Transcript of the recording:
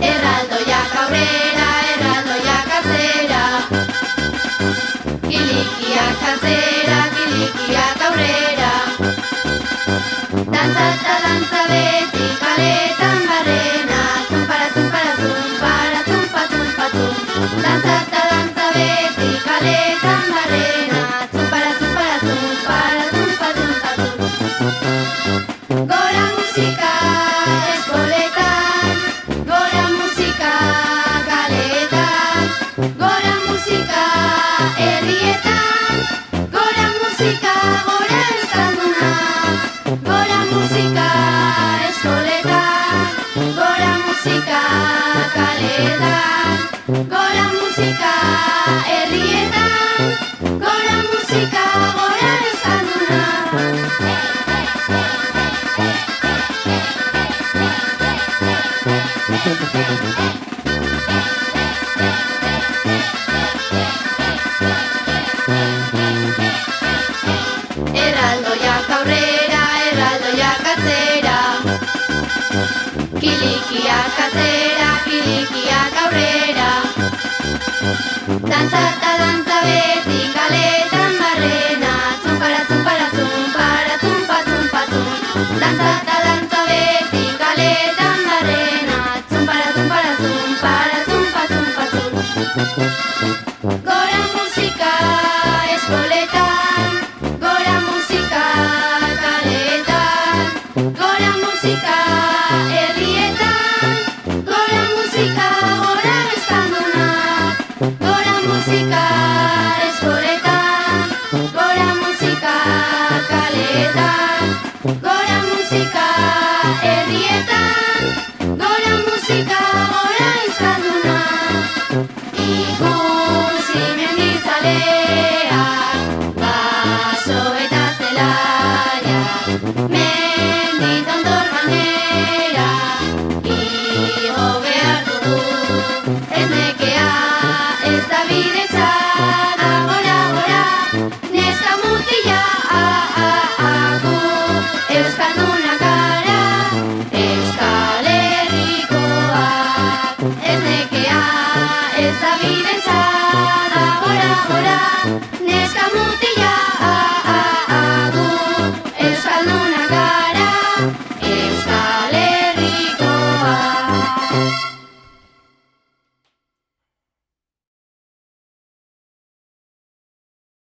Erraldoiak aurrera, erraldoiak atzera, kilikiak atzera, kilikiak aurrera. Dantza eta dantza beti kaletan barrena, tumpara, tumpara, tumpara, tumpa, tumpa, tum. Dantza eta dantza beti kaletan barrena, tumpara, tumpara, tumpara, tumpa, tumpa, tum. Gora musika eskoletan, gora musika kaletan, gora musika herrietan, gora musika gora euskalduna. Gora musika eskoletan, gora musika kaletan, gora musika herrietan, gora musika gora euskalduna. Erraldoiak aurrera, erraldoiak atzera, kilikiak atzera, kilikiak aurrera. Dantza eta dantza beti kaletan barrena, tumpara, tumpara, tumpara, tumpa, tumpa, tum. Dantza eta dantza beti kaletan barrena, tumpara, tumpara, tumpara, tumpa, tumpa, tum. Gora musika eskoletan, gora musika kaletan, gora musika herrietan, gora musika gora euskalduna. Gora musika eskoletan, gora musika kaletan, gora musika herrietan, gora musika